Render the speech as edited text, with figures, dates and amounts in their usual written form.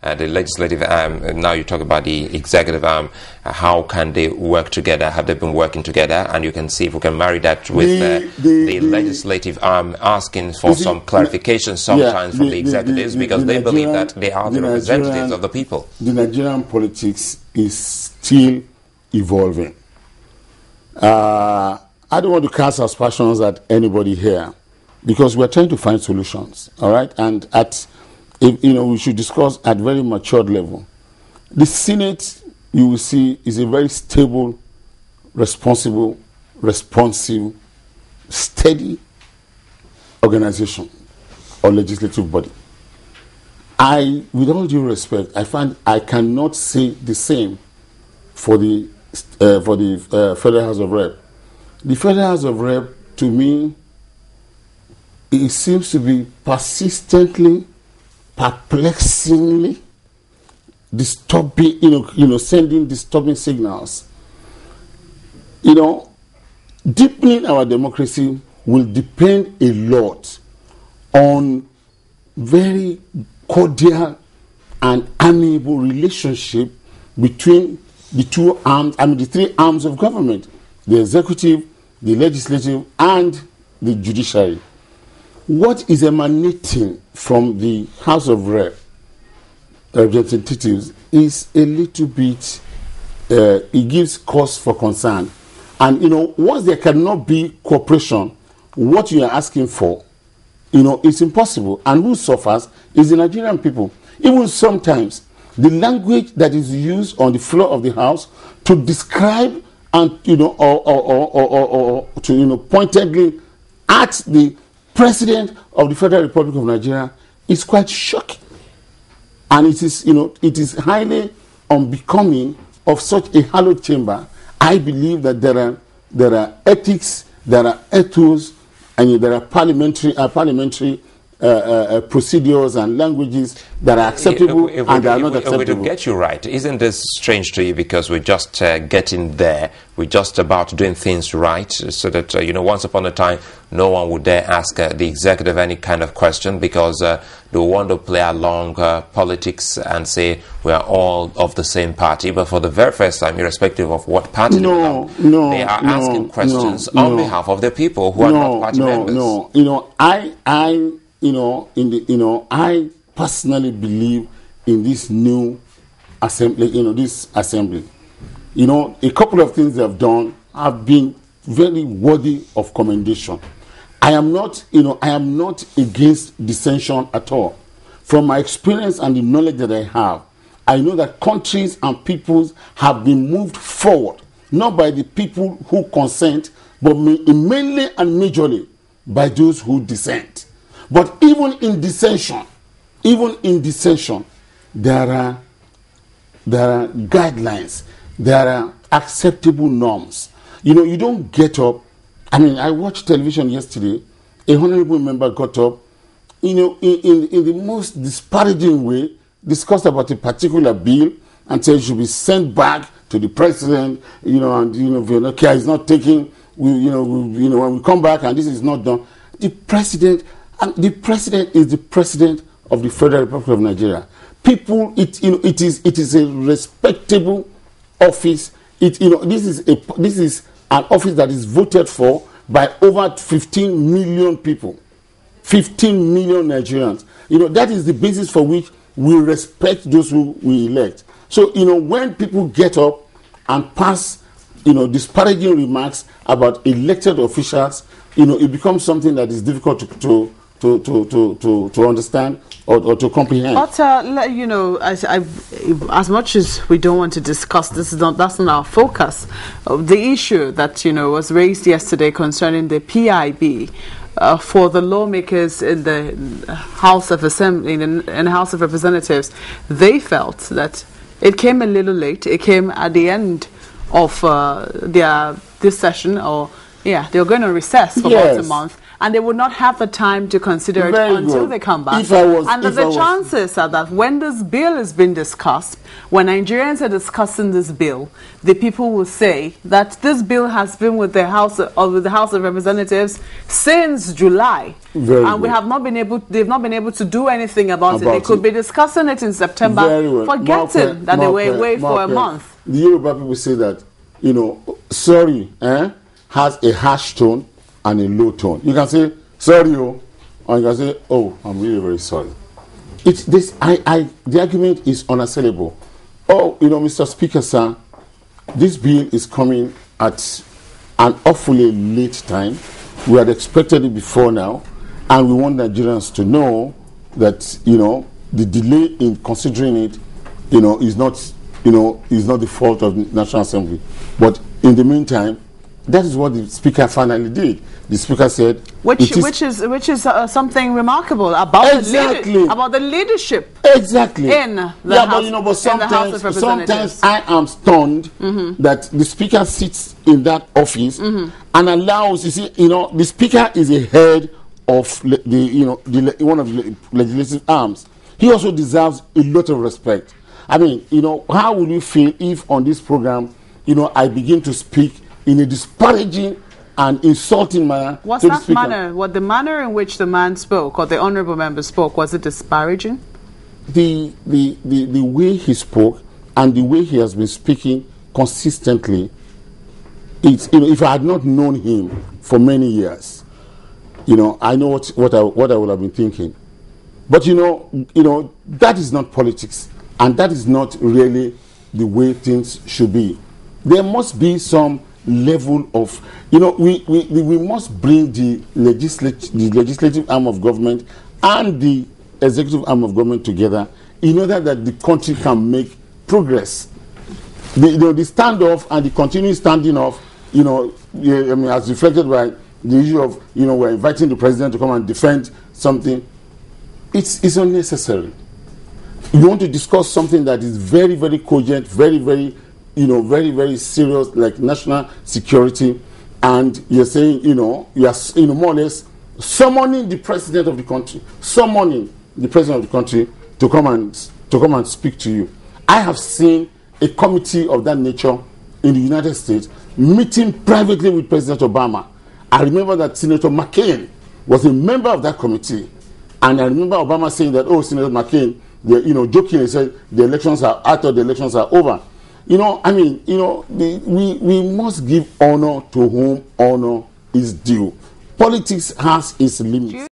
the legislative arm, now you talk about the executive arm, how can they work together? Have they been working together? And you can see if we can marry that with the legislative arm asking for some clarification sometimes from the executives, because they believe that they are the representatives of the people. The Nigerian politics is still evolving. I don't want to cast aspersions at anybody here, because we're trying to find solutions, all right? And we should discuss at very matured level. The Senate, you will see, is a very stable, responsive, steady organization or legislative body. With all due respect, I find I cannot say the same for the Federal House of Rep. The Federal House of Rep, to me, it seems to be persistently, perplexingly disturbing, sending disturbing signals. Deepening our democracy will depend a lot on very cordial and amiable relationship between the three arms of government: the executive, the legislative, and the judiciary. What is emanating from the House of Representatives is a little bit, it gives cause for concern. And, once there cannot be cooperation, what you are asking for, it's impossible. And who suffers is the Nigerian people. Even sometimes, the language that is used on the floor of the House to describe and, or to, pointedly at the President of the Federal Republic of Nigeria is quite shocking. And it is highly unbecoming of such a hallowed chamber. I believe that there are ethics, there are ethos, and there are parliamentary procedures and languages that are acceptable and are not acceptable. To get you right, isn't this strange to you? Because we're just getting there, we're just about doing things right, so that once upon a time no one would dare ask the executive any kind of question, because they want to play along politics and say we are all of the same party. But for the very first time, irrespective of what party they belong, they are asking questions on behalf of the people who are not party members. I personally believe in this new assembly, a couple of things they have done have been very worthy of commendation. I am not against dissension at all. From my experience and the knowledge that I have, I know that countries and peoples have been moved forward, not by the people who consent, but mainly and majorly by those who dissent. But even in dissension, there are guidelines, there are acceptable norms. You don't get up. I watched television yesterday. A honorable member got up, in the most disparaging way, discussed about a particular bill and said it should be sent back to the president. If care is not taken, when we come back and this is not done, the president is the president of the Federal Republic of Nigeria. People, it is a respectable office. This is an office that is voted for by over 15 million people, 15 million Nigerians. That is the basis for which we respect those who we elect. So, when people get up and pass, disparaging remarks about elected officials, it becomes something that is difficult to understand or to comprehend. But as much as we don't want to discuss, that's not our focus. The issue that was raised yesterday concerning the PIB for the lawmakers in the House of Assembly and House of Representatives, they felt that it came a little late. It came at the end of this session, they were going to recess for about a month. and they would not have the time to consider it until they come back. And the chances are that when this bill is being discussed, when Nigerians are discussing this bill, the people will say that this bill has been with the House of Representatives since July, and we have not been able. They've not been able to do anything about it. They could be discussing it in September, forgetting that they were away for a month. The Yoruba people say that, you know, sorry has a harsh tone and a low tone. You can say sorry, or you can say, oh, I'm really very sorry. It's this. The argument is unassailable. Oh, you know, Mr. Speaker, sir, this bill is coming at an awfully late time. We had expected it before now, and we want Nigerians to know that, you know, the delay in considering it, you know, is not the fault of the National Assembly. But in the meantime, that is what the Speaker finally did. The Speaker said, which is something remarkable about the leadership. Exactly. In the House, in the House of Representatives. Sometimes I am stunned that the Speaker sits in that office and allows. You see, you know, the Speaker is a head of one of the legislative arms. He also deserves a lot of respect. I mean, you know, how will you feel if on this program, you know, I begin to speak in a disparaging and insulting manner? What's that manner? What the manner in which the man spoke, or the honourable member spoke, was it disparaging? The way he spoke and the way he has been speaking consistently, it's, you know, if I had not known him for many years, you know, I know what I would have been thinking. But you know that is not politics, and that is not really the way things should be. There must be some level of, you know, we must bring the legislative arm of government and the executive arm of government together in order that the country can make progress. The standoff and the continuing standing off, you know, I mean, as reflected by the issue of, you know, we're inviting the president to come and defend something, it's unnecessary. You want to discuss something that is very, very cogent, very, very, you know, very, very serious, like national security, and you're saying, you know, you are, you know, more or less summoning the president of the country, to come and speak to you. I have seen a committee of that nature in the United States meeting privately with President Obama. I remember that Senator McCain was a member of that committee, and I remember Obama saying that, oh, Senator McCain, you know, jokingly said the elections are over. You know, I mean, you know, we must give honor to whom honor is due. Politics has its limits.